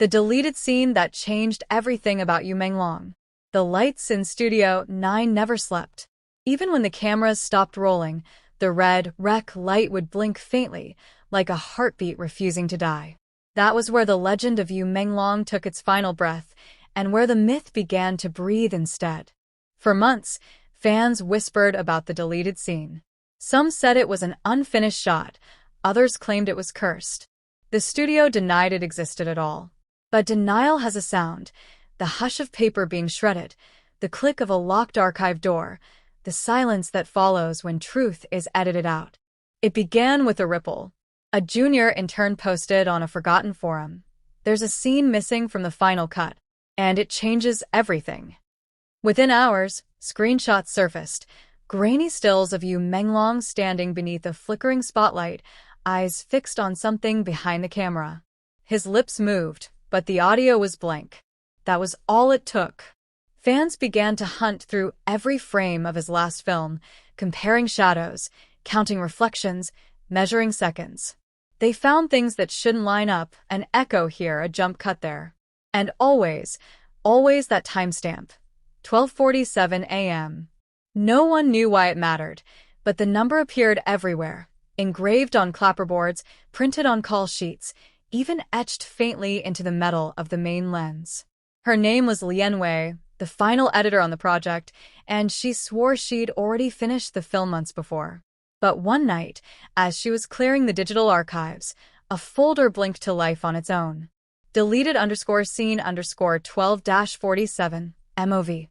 The deleted scene that changed everything about you, Menglong. The lights in Studio 9 never slept. Even when the cameras stopped rolling, the red rec light would blink faintly, like a heartbeat refusing to die. That was where the legend of Yu Menglong took its final breath, and where the myth began to breathe instead. For months, fans whispered about the deleted scene. Some said it was an unfinished shot, others claimed it was cursed. The studio denied it existed at all. But denial has a sound: the hush of paper being shredded, the click of a locked archive door, the silence that follows when truth is edited out. It began with a ripple. A junior intern posted on a forgotten forum, "There's a scene missing from the final cut, and it changes everything." Within hours, screenshots surfaced, grainy stills of Yu Menglong standing beneath a flickering spotlight, eyes fixed on something behind the camera. His lips moved, but the audio was blank. That was all it took. Fans began to hunt through every frame of his last film, comparing shadows, counting reflections, measuring seconds. They found things that shouldn't line up, an echo here, a jump cut there. And always that timestamp, 12:47 a.m. No one knew why it mattered, but the number appeared everywhere, engraved on clapperboards, printed on call sheets, even etched faintly into the metal of the main lens. Her name was Lian Wei, the final editor on the project, and she swore she'd already finished the film months before. But one night, as she was clearing the digital archives, a folder blinked to life on its own. Deleted_scene_12-47, MOV.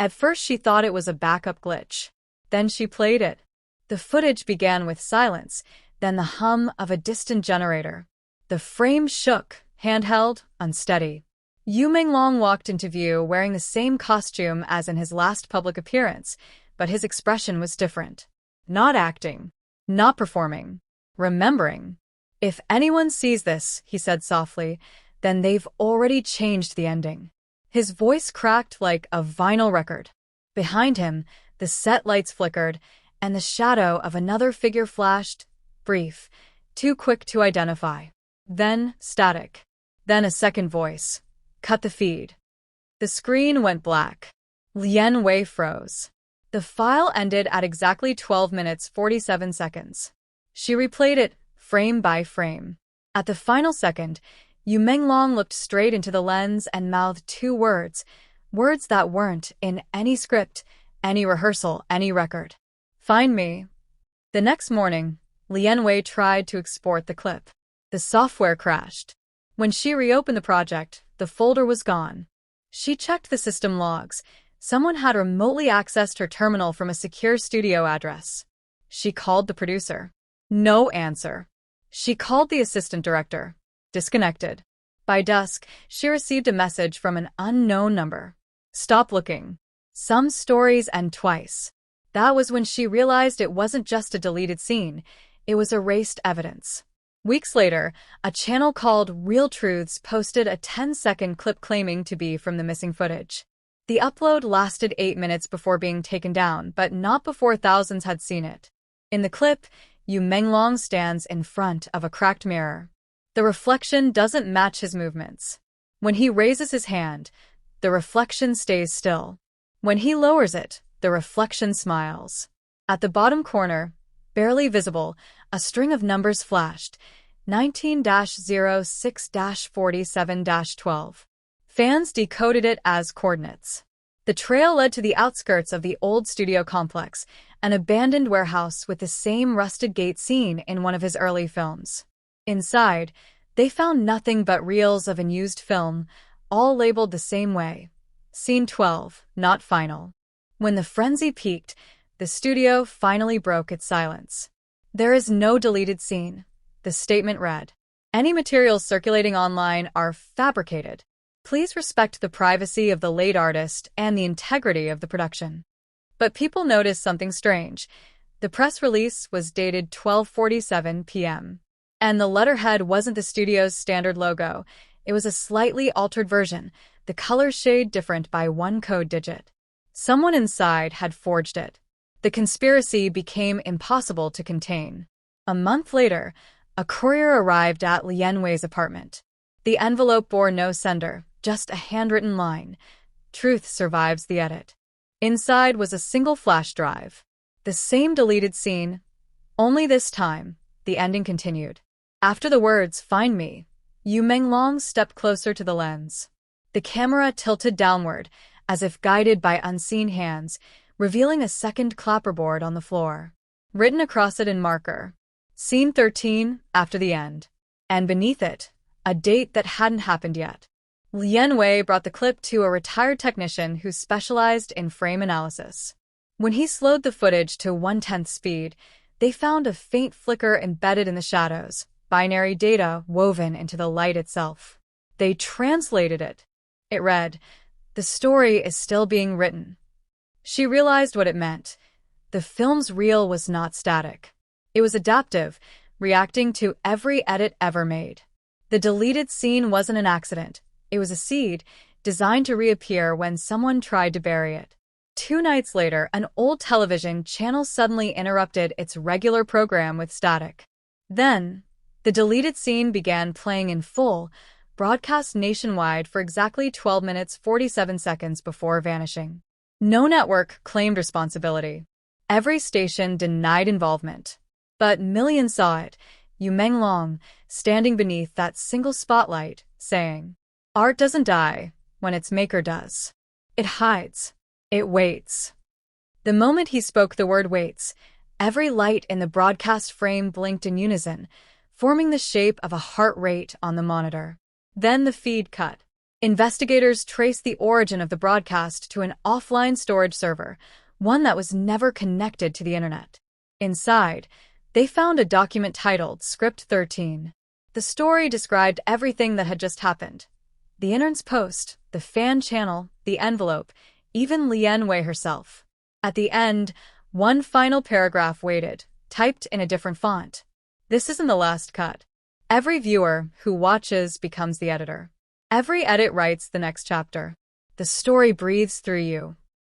At first she thought it was a backup glitch. Then she played it. The footage began with silence, then the hum of a distant generator. The frame shook, handheld, unsteady. Yu Menglong walked into view wearing the same costume as in his last public appearance, but his expression was different. Not acting, not performing, remembering. "If anyone sees this," he said softly, "then they've already changed the ending." His voice cracked like a vinyl record. Behind him, the set lights flickered, and the shadow of another figure flashed, brief, too quick to identify. Then static. Then a second voice. "Cut the feed." The screen went black. Lian Wei froze. The file ended at exactly 12 minutes 47 seconds. She replayed it, frame by frame. At the final second, Yu Menglong looked straight into the lens and mouthed two words, words that weren't in any script, any rehearsal, any record. "Find me." The next morning, Lian Wei tried to export the clip. The software crashed. When she reopened the project, the folder was gone. She checked the system logs. Someone had remotely accessed her terminal from a secure studio address. She called the producer. No answer. She called the assistant director. Disconnected. By dusk, she received a message from an unknown number. "Stop looking. Some stories end twice." That was when she realized it wasn't just a deleted scene, it was erased evidence. Weeks later, a channel called Real Truths posted a 10-second clip claiming to be from the missing footage. The upload lasted 8 minutes before being taken down, but not before thousands had seen it. In the clip, Yu Menglong stands in front of a cracked mirror. The reflection doesn't match his movements. When he raises his hand, the reflection stays still. When he lowers it, the reflection smiles. At the bottom corner, barely visible, a string of numbers flashed, 19-06-47-12. Fans decoded it as coordinates. The trail led to the outskirts of the old studio complex, an abandoned warehouse with the same rusted gate seen in one of his early films. Inside, they found nothing but reels of unused film, all labeled the same way. Scene 12, not final. When the frenzy peaked, the studio finally broke its silence. "There is no deleted scene," the statement read. "Any materials circulating online are fabricated. Please respect the privacy of the late artist and the integrity of the production." But people noticed something strange. The press release was dated 12:47 p.m. And the letterhead wasn't the studio's standard logo. It was a slightly altered version, the color shade different by one code digit. Someone inside had forged it. The conspiracy became impossible to contain. A month later, a courier arrived at Lian Wei's apartment. The envelope bore no sender, just a handwritten line. Truth survives the edit. Inside was a single flash drive. The same deleted scene, only this time, the ending continued. After the words, "Find me," Menglong stepped closer to the lens. The camera tilted downward, as if guided by unseen hands, revealing a second clapperboard on the floor. Written across it in marker, Scene 13, after the end. And beneath it, a date that hadn't happened yet. Lian Wei brought the clip to a retired technician who specialized in frame analysis. When he slowed the footage to 1/10 speed, they found a faint flicker embedded in the shadows, binary data woven into the light itself. They translated it. It read, "The story is still being written." She realized what it meant. The film's reel was not static. It was adaptive, reacting to every edit ever made. The deleted scene wasn't an accident. It was a seed, designed to reappear when someone tried to bury it. 2 nights later, an old television channel suddenly interrupted its regular program with static. Then, the deleted scene began playing in full, broadcast nationwide for exactly 12 minutes 47 seconds before vanishing. No network claimed responsibility. Every station denied involvement. But millions saw it, Menglong, standing beneath that single spotlight, saying, "Art doesn't die when its maker does. It hides. It waits." The moment he spoke the word waits, every light in the broadcast frame blinked in unison, forming the shape of a heart rate on the monitor. Then the feed cut. Investigators traced the origin of the broadcast to an offline storage server, one that was never connected to the internet. Inside, they found a document titled Script 13. The story described everything that had just happened. The intern's post, the fan channel, the envelope, even Lian Wei herself. At the end, one final paragraph waited, typed in a different font. "This isn't the last cut. Every viewer who watches becomes the editor. Every edit writes the next chapter. The story breathes through you."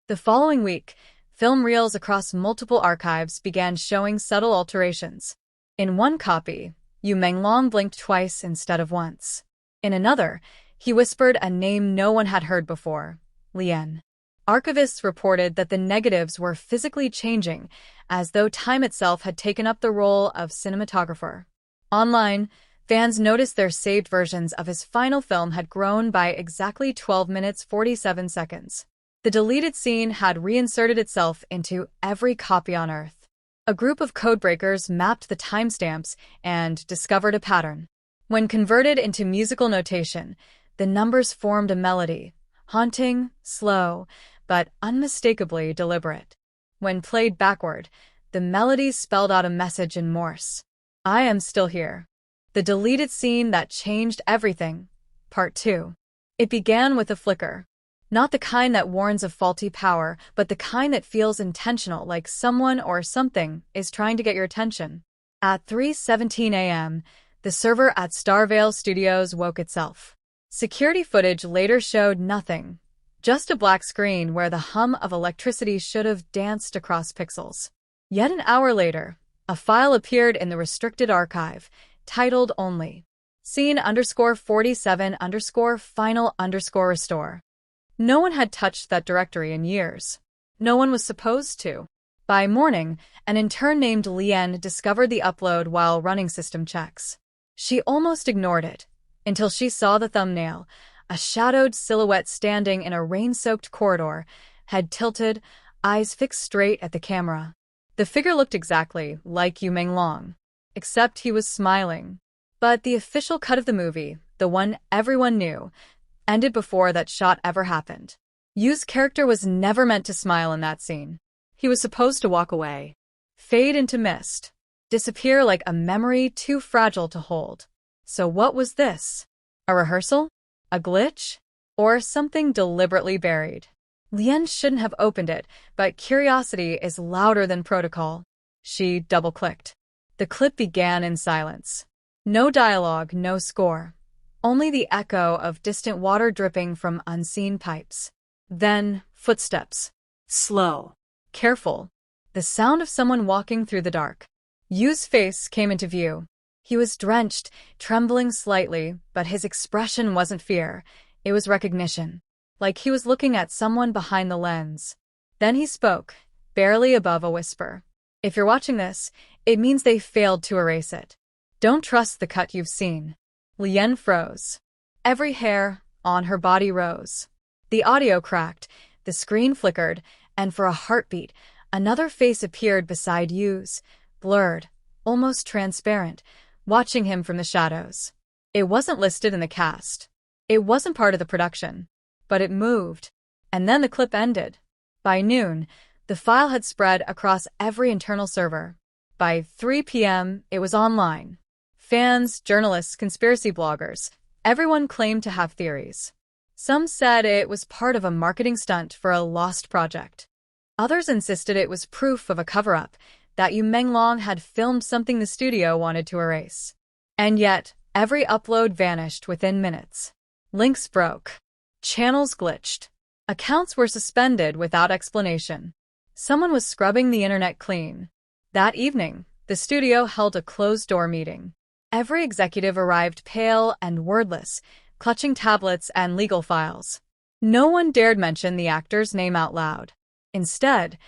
The following week, film reels across multiple archives began showing subtle alterations. In one copy, Menglong blinked twice instead of once. In another, he whispered a name no one had heard before, Lian. Archivists reported that the negatives were physically changing, as though time itself had taken up the role of cinematographer. Online, fans noticed their saved versions of his final film had grown by exactly 12 minutes 47 seconds. The deleted scene had reinserted itself into every copy on Earth. A group of codebreakers mapped the timestamps and discovered a pattern. When converted into musical notation, the numbers formed a melody, haunting, slow, but unmistakably deliberate. When played backward, the melodies spelled out a message in Morse. "I am still here." The deleted scene that changed everything. Part 2. It began with a flicker. Not the kind that warns of faulty power, but the kind that feels intentional, like someone or something is trying to get your attention. At 3:17 a.m., the server at Starvale Studios woke itself. Security footage later showed nothing, just a black screen where the hum of electricity should have danced across pixels. Yet an hour later, a file appeared in the restricted archive, titled only scene_47_final_restore. No one had touched that directory in years. No one was supposed to. By morning, an intern named Lian discovered the upload while running system checks. She almost ignored it, until she saw the thumbnail, a shadowed silhouette standing in a rain-soaked corridor, head tilted, eyes fixed straight at the camera. The figure looked exactly like Menglong, except he was smiling. But the official cut of the movie, the one everyone knew, ended before that shot ever happened. Yu's character was never meant to smile in that scene. He was supposed to walk away, fade into mist, disappear like a memory too fragile to hold. So what was this? A rehearsal? A glitch? Or something deliberately buried? Lian shouldn't have opened it, but curiosity is louder than protocol. She double-clicked. The clip began in silence. No dialogue, no score. Only the echo of distant water dripping from unseen pipes. Then, footsteps. Slow. Careful. The sound of someone walking through the dark. Yu's face came into view. He was drenched, trembling slightly, but his expression wasn't fear. It was recognition, like he was looking at someone behind the lens. Then he spoke, barely above a whisper. If you're watching this, it means they failed to erase it. Don't trust the cut you've seen. Lian froze. Every hair on her body rose. The audio cracked, the screen flickered, and for a heartbeat, another face appeared beside Yu's, blurred, almost transparent, watching him from the shadows. It wasn't listed in the cast. It wasn't part of the production. But it moved. And then the clip ended. By noon, the file had spread across every internal server. By 3 p.m., it was online. Fans, journalists, conspiracy bloggers, everyone claimed to have theories. Some said it was part of a marketing stunt for a lost project. Others insisted it was proof of a cover-up, that Menglong had filmed something the studio wanted to erase. And yet, every upload vanished within minutes. Links broke. Channels glitched. Accounts were suspended without explanation. Someone was scrubbing the internet clean. That evening, the studio held a closed-door meeting. Every executive arrived pale and wordless, clutching tablets and legal files. No one dared mention the actor's name out loud. Instead,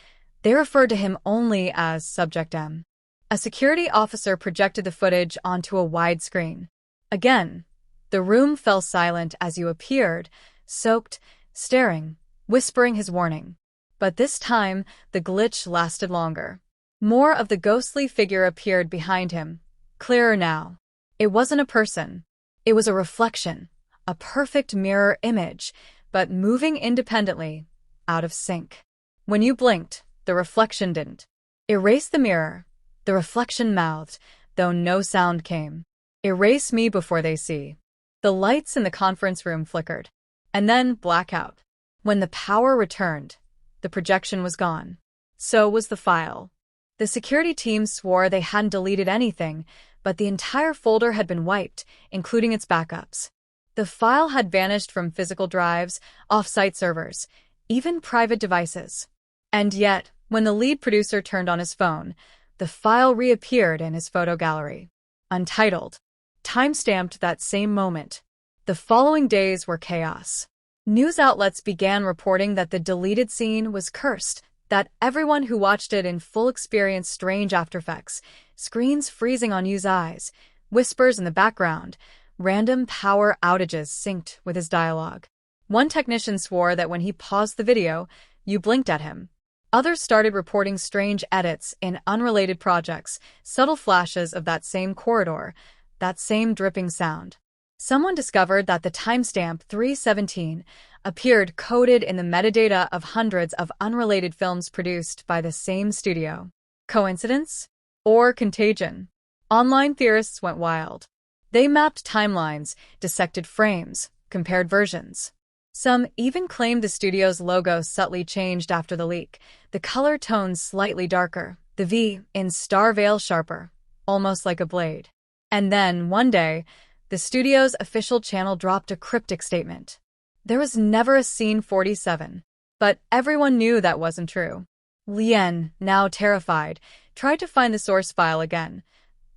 they referred to him only as Subject M. A security officer projected the footage onto a wide screen. Again, the room fell silent as you appeared, soaked, staring, whispering his warning. But this time, the glitch lasted longer. More of the ghostly figure appeared behind him, clearer now. It wasn't a person. It was a reflection, a perfect mirror image, but moving independently, out of sync. When you blinked, the reflection didn't. Erase the mirror, the reflection mouthed, though no sound came. Erase me before they see. The lights in the conference room flickered, and then blackout. When the power returned, the projection was gone. So was the file. The security team swore they hadn't deleted anything, but the entire folder had been wiped, including its backups. The file had vanished from physical drives, off-site servers, even private devices. And yet, when the lead producer turned on his phone, the file reappeared in his photo gallery. Untitled. Time-stamped that same moment. The following days were chaos. News outlets began reporting that the deleted scene was cursed, that everyone who watched it in full experienced strange aftereffects, screens freezing on Yu's eyes, whispers in the background, random power outages synced with his dialogue. One technician swore that when he paused the video, Yu blinked at him. Others started reporting strange edits in unrelated projects, subtle flashes of that same corridor, that same dripping sound. Someone discovered that the timestamp 317 appeared coded in the metadata of hundreds of unrelated films produced by the same studio. Coincidence? Or contagion? Online theorists went wild. They mapped timelines, dissected frames, compared versions. Some even claimed the studio's logo subtly changed after the leak, the color tone slightly darker, the V in star veil sharper, almost like a blade. And then, one day, the studio's official channel dropped a cryptic statement. There was never a scene 47. But everyone knew that wasn't true. Lian, now terrified, tried to find the source file again,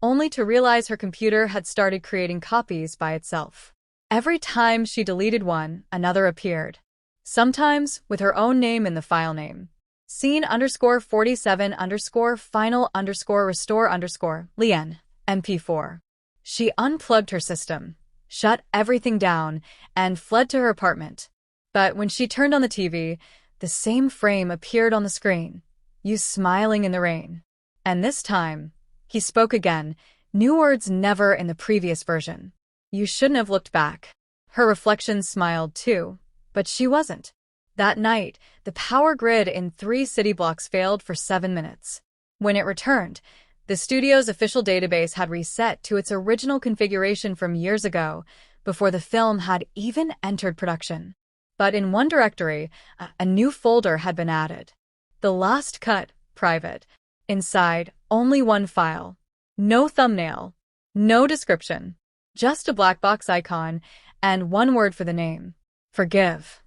only to realize her computer had started creating copies by itself. Every time she deleted one, another appeared. Sometimes with her own name in the file name. Scene_47_final_restore_Lian, MP4. She unplugged her system, shut everything down, and fled to her apartment. But when she turned on the TV, the same frame appeared on the screen, Yu smiling in the rain. And this time, he spoke again, new words never in the previous version. You shouldn't have looked back. Her reflection smiled too, but she wasn't. That night, the power grid in 3 city blocks failed for 7 minutes. When it returned, the studio's official database had reset to its original configuration from years ago, before the film had even entered production. But in one directory, a new folder had been added. The last cut, private. Inside, only one file. No thumbnail. No description. Just a black box icon, and one word for the name. Forgive.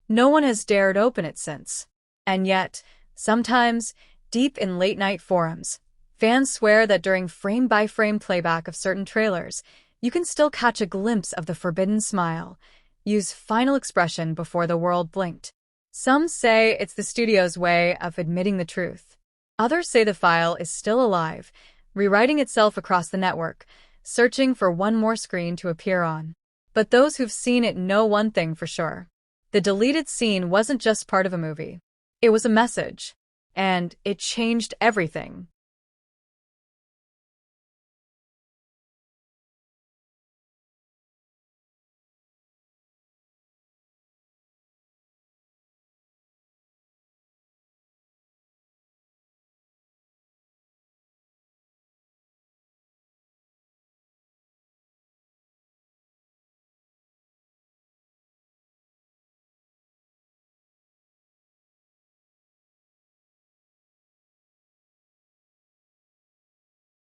No one has dared open it since. And yet, sometimes, deep in late-night forums, Fans swear that during frame-by-frame playback of certain trailers, you can still catch a glimpse of the forbidden smile, use final expression before the world blinked. Some say it's the studio's way of admitting the truth. Others say the file is still alive, rewriting itself across the network, searching for one more screen to appear on. But those who've seen it know one thing for sure. The deleted scene wasn't just part of a movie. It was a message. And it changed everything.